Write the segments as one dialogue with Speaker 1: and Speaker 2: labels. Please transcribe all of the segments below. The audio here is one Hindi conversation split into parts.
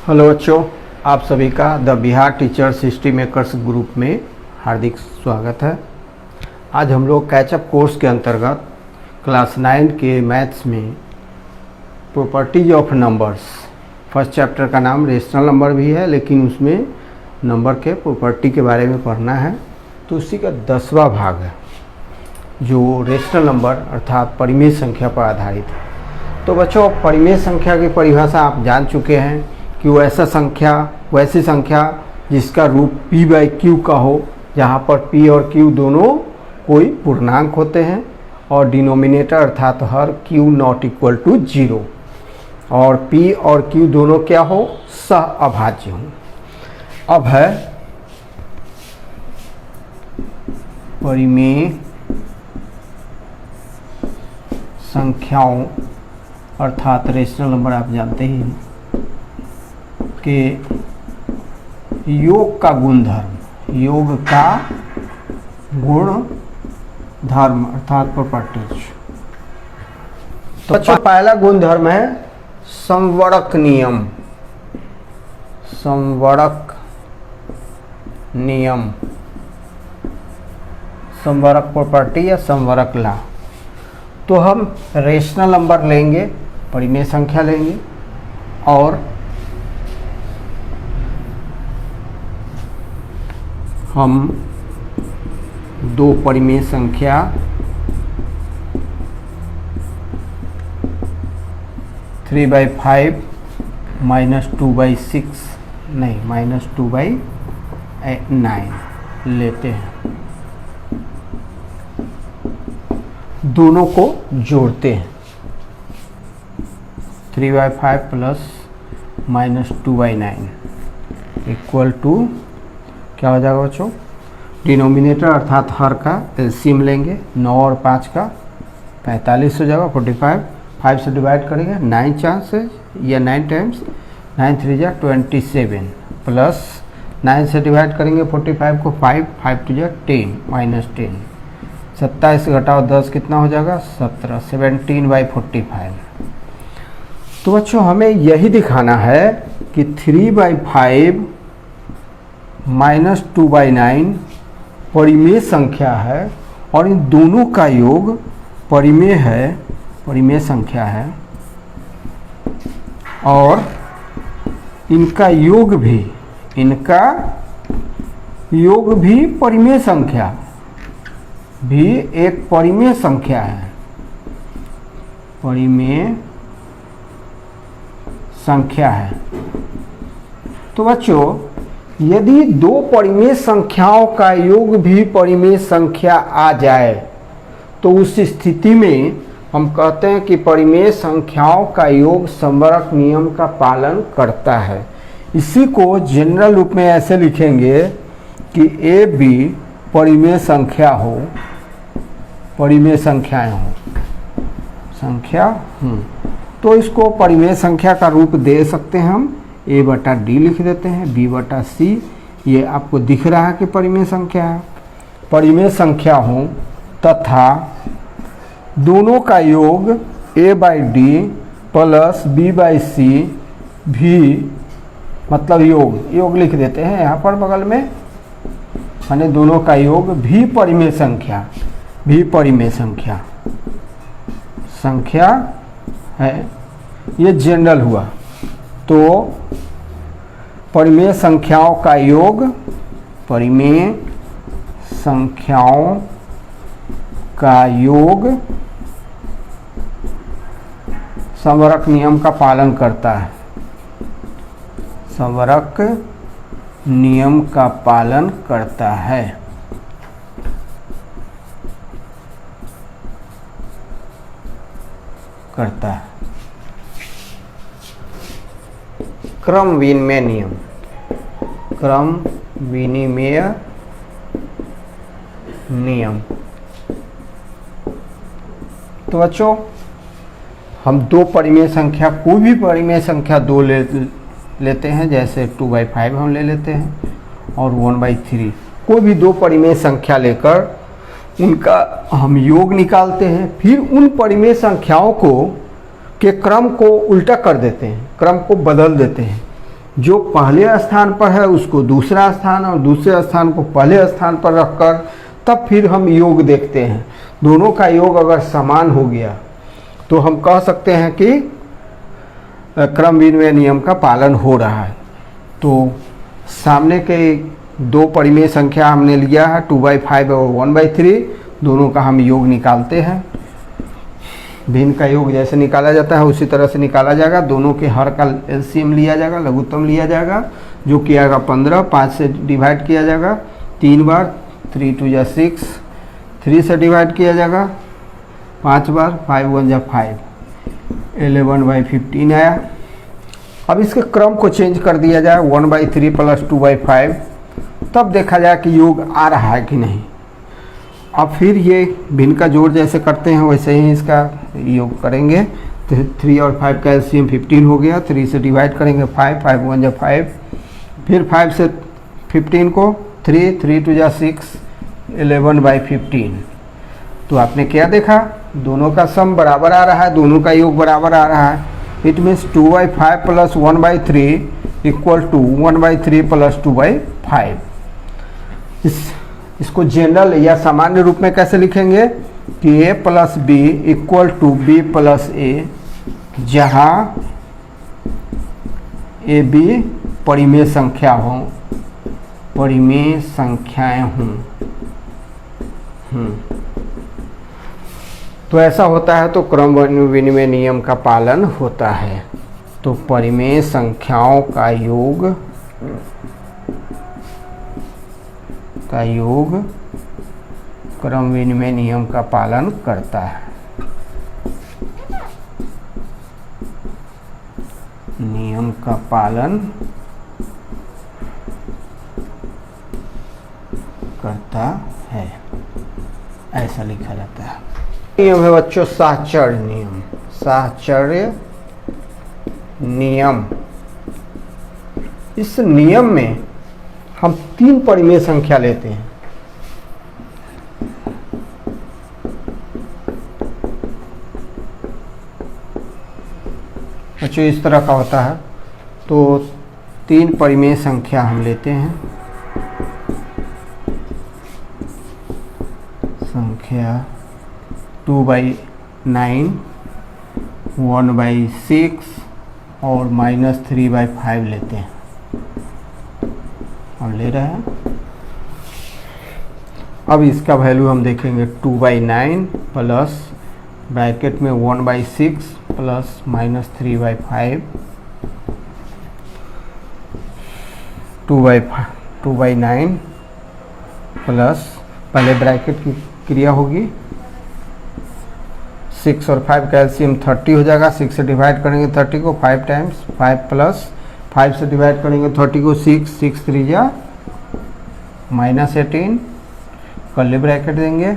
Speaker 1: हेलो बच्चों, आप सभी का the Bihar teachers history makers group में हार्दिक स्वागत है। आज हम लोग कैचअप कोर्स के अंतर्गत क्लास 9 के मैथ्स में properties of numbers, first chapter का नाम रेशनल नंबर भी है, लेकिन उसमें नंबर के प्रॉपर्टी के बारे में पढ़ना है। तो उसी का 10वां भाग है जो रेशनल नंबर अर्थात परिमेय संख्या पर आधारित है। तो बच्चों, परिमेय संख्या की परिभाषा आप जान चुके हैं कि वैसी संख्या जिसका रूप p बाई क्यू का हो, जहाँ पर p और q दोनों कोई पूर्णांक होते हैं और डिनोमिनेटर अर्थात हर q नॉट इक्वल टू 0, और p और q दोनों क्या हो, सह अभाज्य हो। अब है परिमेय संख्याओं अर्थात रेशनल नंबर। आप जानते ही हैं कि योग का गुण धर्म अर्थात प्रॉपर्टीज। तो बच्चों, पहला गुण धर्म है संवरक नियम। संवरक प्रॉपर्टी या संवरक लॉ। तो हम रेशनल नंबर लेंगे, परिमेय संख्या लेंगे, और हम दो परिमेय संख्या three by five minus two by six नहीं माइनस टू बाई 9 लेते हैं, दोनों को जोड़ते हैं। 3/5 प्लस माइनस 2/9 इक्वल टू क्या हो जाएगा बच्चों, डिनोमिनेटर अर्थात हर का एलसीएम लेंगे, 9 और 5 का 45 हो जाएगा, 45 5 से डिवाइड करेंगे 9 चांसेस या 9 टाइम्स, 9 3 जा 27 प्लस 9 से डिवाइड करेंगे 45 को 5 5 2 जा 10 माइनस 10, 27 घटाओ 10 कितना हो जाएगा 17, 17/45। तो बच्चों, हमें यही दिखाना है कि 3/5 माइनस 2/9 परिमेय संख्या है और इन दोनों का योग परिमेय संख्या है, और इनका योग भी परिमेय संख्या भी एक परिमेय संख्या है, परिमेय संख्या है। तो बच्चों, यदि दो परिमेय संख्याओं का योग भी परिमेय संख्या आ जाए तो उस स्थिति में हम कहते हैं कि परिमेय संख्याओं का योग संवरक नियम का पालन करता है। इसी को जनरल रूप में ऐसे लिखेंगे कि ए बी परिमेय संख्या हो, परिमेय संख्याएं हो, तो इसको परिमेय संख्या का रूप दे सकते हैं हम। a/d लिख देते हैं, b/c, ये आपको दिख रहा है कि परिमेय संख्या है। परिमेय संख्या हो तथा दोनों का योग a/d प्लस b/c भी, मतलब योग लिख देते हैं यहाँ पर बगल में, माने दोनों का योग भी परिमेय संख्या है। ये जनरल हुआ। तो परिमेय संख्याओं का योग संवरक नियम का पालन करता है, संवरक नियम का पालन करता है। क्रम विनिमय नियम। तो बच्चों, हम दो परिमेय संख्या, कोई भी परिमेय संख्या दो लेते हैं, जैसे 2/5 हम ले लेते हैं और 1/3, कोई भी दो परिमेय संख्या लेकर उनका हम योग निकालते हैं। फिर उन परिमेय संख्याओं के क्रम को उल्टा कर देते हैं, क्रम को बदल देते हैं। जो पहले स्थान पर है उसको दूसरा स्थान और दूसरे स्थान को पहले स्थान पर रखकर तब फिर हम योग देखते हैं। दोनों का योग अगर समान हो गया तो हम कह सकते हैं कि क्रम विनिमय नियम का पालन हो रहा है। तो सामने के दो परिमेय संख्या हमने लिया है 2/5 और 1/3, दोनों का हम योग निकालते हैं। भिन्न का योग जैसे निकाला जाता है उसी तरह से निकाला जाएगा। दोनों के हर का एलसीएम लिया जाएगा, लघुत्तम लिया जाएगा, जो कि आएगा 15। 5 से डिवाइड किया जाएगा 3 बार, 3 2 जा 6, 3 से डिवाइड किया जाएगा 5 बार, 5 1 जा 5, 11/15 आया। अब इसके क्रम को चेंज कर दिया जाए 1/3 प्लस 2/5, तब देखा जाए कि योग आ रहा है कि नहीं। अब फिर ये भिन्न का जोड़ जैसे करते हैं वैसे ही इसका योग करेंगे। तो 3 और 5 का एलसीएम 15 हो गया। 3 से डिवाइड करेंगे 5, 5 1 जा 5, फिर 5 से 15 को 3, 3 2 जा 6, 11/15। तो आपने क्या देखा, दोनों का सम बराबर आ रहा है, दोनों का योग बराबर आ रहा है। It means 2/5 plus 1/3 equal to 1/3 plus 2/5। इसको जनरल या सामान्य रूप में कैसे लिखेंगे कि a plus B equal to B plus A, जहाँ ए बी परिमेय संख्या हो, परिमेय संख्याएं हों। तो ऐसा होता है तो क्रम विनिमय नियम का पालन होता है। तो परिमेय संख्याओं का योग क्रम विनिमय नियम का पालन करता है। नियम का पालन करता है, ऐसा लिखा जाता है। नियम है बच्चों साहचर्य नियम। साहचर्य नियम, इस नियम में हम 3 परिमेय संख्या लेते हैं। बच्चों इस तरह का होता है। तो 3 परिमेय संख्या हम लेते हैं। संख्या 2/9, 1/6 और -3/5 लेते हैं। हम ले रहे हैं। अब इसका वैल्यू हम देखेंगे 2/9 प्लस ब्रैकेट में 1/6 प्लस -3/5, 2/9 प्लस, पहले ब्रैकेट की क्रिया होगी, 6 और 5 का एलसीएम 30 हो जाएगा। 6 से डिवाइड करेंगे 30 को 5 टाइम्स, 5 प्लस 5 से डिवाइड करेंगे 30 को 6, 6 3 जा -18, कर्ली ब्रैकेट देंगे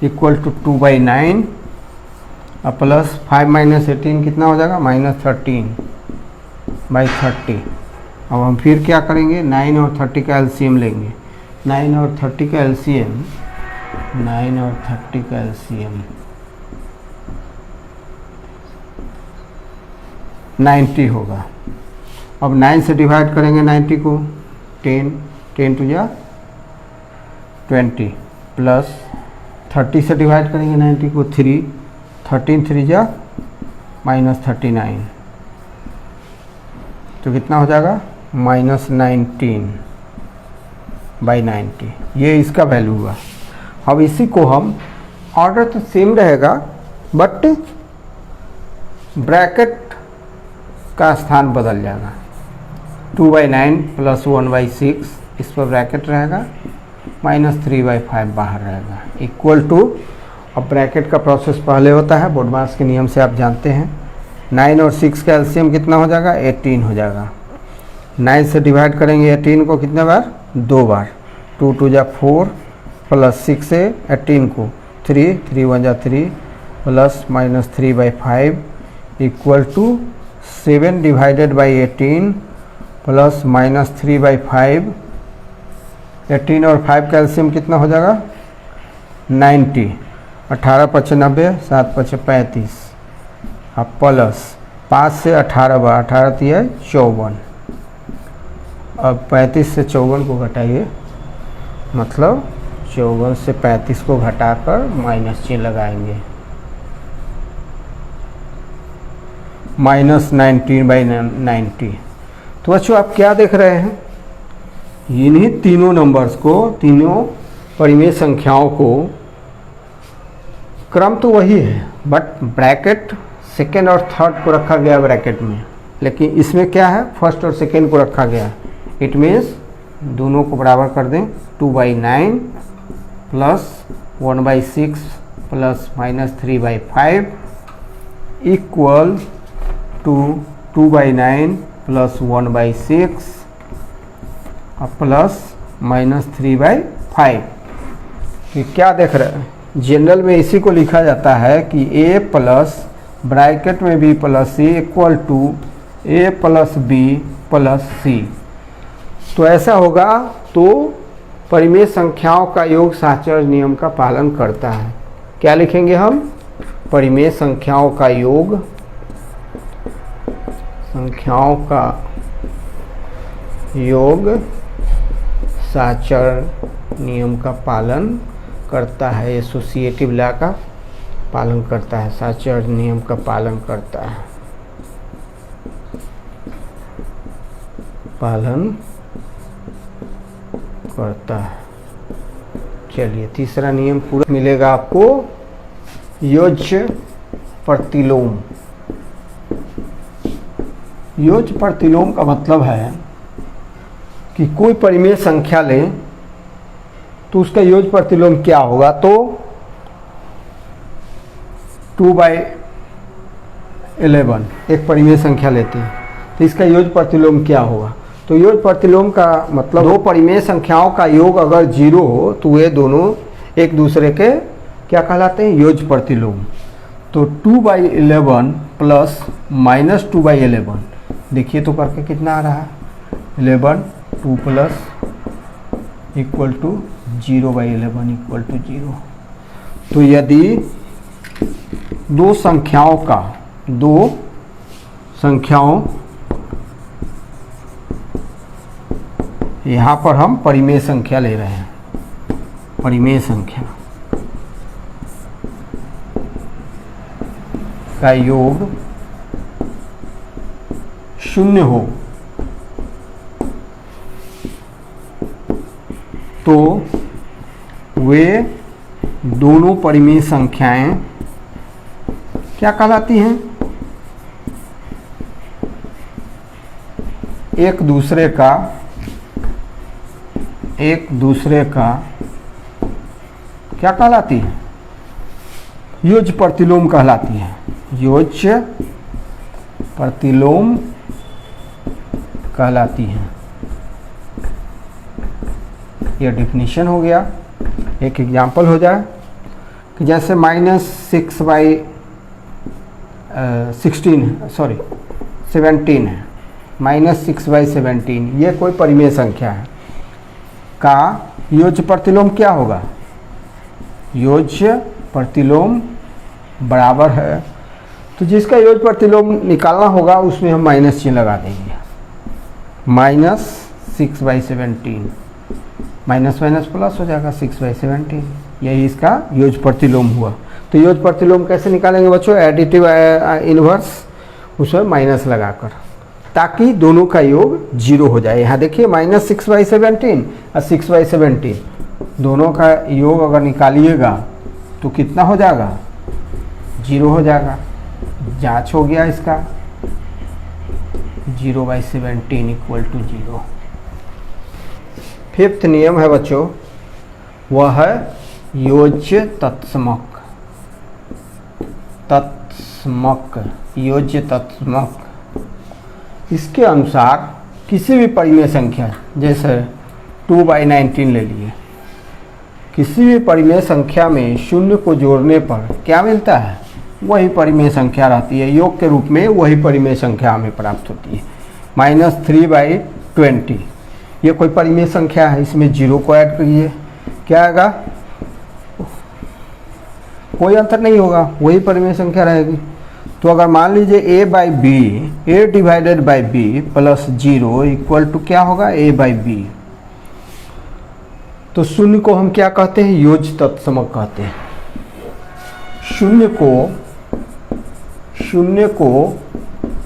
Speaker 1: इक्वल टू 2/9 और प्लस 5 - 18 कितना हो जाएगा -13/30। अब हम फिर क्या करेंगे, 9 और 30 का एलसीएम लेंगे। 9 और 30 का एलसीएम 90 होगा। अब 9 से डिवाइड करेंगे 90 को 10, 10 2 जा 20 प्लस 30 से डिवाइड करेंगे 90 को 3, 13 3 जा -39, तो कितना हो जाएगा -19/90। ये इसका वैल्यू हुआ। अब इसी को हम, ऑर्डर तो सेम रहेगा बट ब्रैकेट का स्थान बदल जाएगा। 2/9 प्लस 1/6 इस पर ब्रैकेट रहेगा, -3/5 बाहर रहेगा, इक्वल टू, अब ब्रैकेट का प्रोसेस पहले होता है, बोडमास के नियम से आप जानते हैं। 9 और 6 का एलसीएम कितना हो जाएगा 18 हो जाएगा। 9 से डिवाइड करेंगे 18 को कितने बार, 2 बार, 2 2 जा 4 प्लस 6 से 18 को 3, 3 1 जा 3 plus -3/5 equal to 7 divided by 18 plus -3/5। 18 और 5 का एलसीएम कितना हो जाएगा 90, 18 5 90, 7 5 35, अब प्लस 5 से 18 बार, 18 3 54, अब 35 से 54 को घटाइए, मतलब 54 से 35 को घटाकर माइनस चिन्ह लगाएंगे, -19/90। तो बच्चों आप क्या देख रहे हैं, इन्हीं तीनों नंबर्स को, तीनों परिमेय संख्याओं को, क्रम तो वही है बट ब्रैकेट सेकेंड और थर्ड को रखा गया ब्रैकेट में, लेकिन इसमें क्या है, फर्स्ट और सेकेंड को रखा गया। इट मीन्स दोनों को बराबर कर दें, 2/9 plus 1/6 plus -3/5 equal to 2/9 plus 1/6 plus -3/5। कि क्या देख रहे हैं, जनरल में इसी को लिखा जाता है कि a प्लस ब्रैकेट में b plus c equal to a plus b plus c। तो ऐसा होगा तो परिमेय संख्याओं का योग साचर नियम का पालन करता है। क्या लिखेंगे हम, परिमेय संख्याओं का योग, संख्याओं का योग साचर नियम का पालन करता है, एसोसिएटिव लॉ का पालन करता है, साचर नियम का पालन करता है, पालन करता है। चलिए तीसरा नियम पूरा मिलेगा आपको, योज्य प्रतिलोम। योज्य प्रतिलोम का मतलब है कि कोई परिमेय संख्या लें तो उसका योज्य प्रतिलोम क्या होगा, तो 2/11 एक परिमेय संख्या लेते हैं तो इसका योज्य प्रतिलोम क्या होगा। तो योज्य प्रतिलोम का मतलब दो परिमेय संख्याओं का योग अगर 0 हो तो वे दोनों एक दूसरे के क्या कहलाते हैं, योज्य प्रतिलोम। तो 2/11 प्लस -2/11, देखिए तो करके कितना आ रहा है, 11 2 plus equal to 0/11 equal to 0। तो यदि दो संख्याओं यहाँ पर हम परिमेय संख्या ले रहे हैं, परिमेय संख्या का योग 0 हो तो वे दोनों परिमेय संख्याएं क्या कहलाती हैं, एक दूसरे का क्या कहलाती है, योज्य प्रतिलोम कहलाती है, योज्य प्रतिलोम कहलाती है। यह डिफिनीशन हो गया। एक एग्जांपल हो जाए कि जैसे -17 है, -6/17 ये कोई परिमेय संख्या है का योज्य प्रतिलोम क्या होगा, योज्य प्रतिलोम बराबर है, तो जिसका योज्य प्रतिलोम निकालना होगा उसमें हम माइनस चिन्ह लगा देंगे, -6/17, माइनस माइनस प्लस हो जाएगा 6/17, यही इसका योज्य प्रतिलोम हुआ। तो योज्य प्रतिलोम कैसे निकालेंगे बच्चों, एडिटिव इनवर्स उसमें माइनस लगाकर, ताकि दोनों का योग 0 हो जाए। यहाँ देखिए -6/17 और 6/17 दोनों का योग अगर निकालिएगा तो कितना हो जाएगा, 0 हो जाएगा। जांच हो गया इसका, 0/17 इक्वल टू 0। फिफ्थ नियम है बच्चों, वह है योज्य तत्समक। योज्य तत्समक, इसके अनुसार किसी भी परिमेय संख्या, जैसे 2/19 ले लिए, किसी भी परिमेय संख्या में शून्य को जोड़ने पर क्या मिलता है, वही परिमेय संख्या रहती है, योग के रूप में वही परिमेय संख्या हमें प्राप्त होती है। -3/20 ये कोई परिमेय संख्या है, इसमें 0 को ऐड करिए, क्या आएगा, कोई अंतर नहीं होगा, वही परिमेय संख्या रहेगी। तो अगर मान लीजिए a by b, a divided by b plus 0 equal to क्या होगा, a बाई बी। तो शून्य को हम क्या कहते हैं, योज्य तत्समक कहते हैं। शून्य को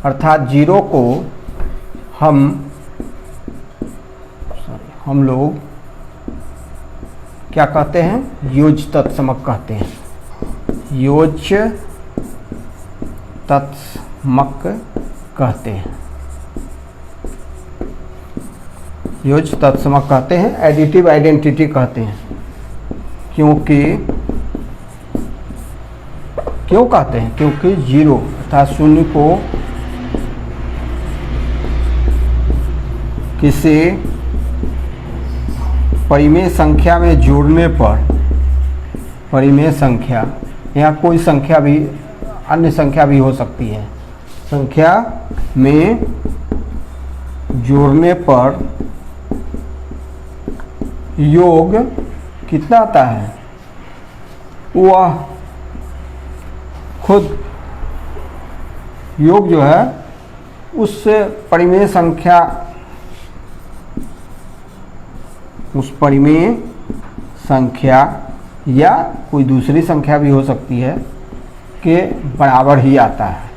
Speaker 1: अर्थात 0 को हम लोग क्या कहते हैं, योज्य तत्समक कहते हैं। योज्य तत्समक कहते हैं, योज्य तत्समक कहते हैं, एडिटिव आइडेंटिटी कहते हैं। क्यों कहते हैं, क्योंकि 0 अर्थात शून्य को किसी परिमेय संख्या में जोड़ने पर, परिमेय संख्या या कोई संख्या भी, अन्य संख्या भी हो सकती है, संख्या में जोड़ने पर योग कितना आता है, वह खुद योग जो है उस परिमेय संख्या, उस परिमेय संख्या या कोई दूसरी संख्या भी हो सकती है के बराबर ही आता है,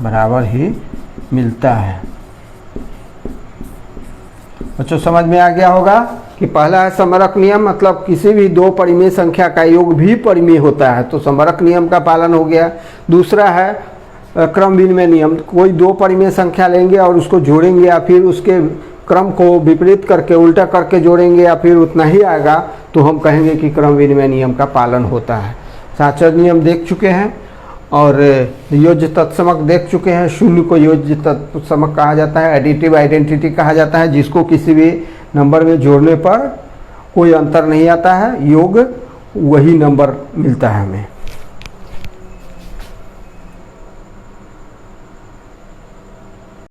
Speaker 1: बराबर ही मिलता है। बच्चों समझ में आ गया होगा कि पहला है समरक नियम, मतलब किसी भी दो परिमेय संख्या का योग भी परिमेय होता है, तो समरक नियम का पालन हो गया। दूसरा है क्रम विनिमय नियम, कोई दो परिमेय संख्या लेंगे और उसको जोड़ेंगे या फिर उसके क्रम को विपरीत करके उल्टा करके जोड़ेंगे या फिर उतना ही आएगा तो हम कहेंगे कि क्रम विनिमय नियम का पालन होता है। साचर नियम देख चुके हैं और योज्य तत्समक देख चुके हैं। शून्य को योज्य तत्समक कहा जाता है, एडिटिव आइडेंटिटी कहा जाता है, जिसको किसी भी नंबर में जोड़ने पर कोई अंतर नहीं आता है, योग वही नंबर मिलता है हमें।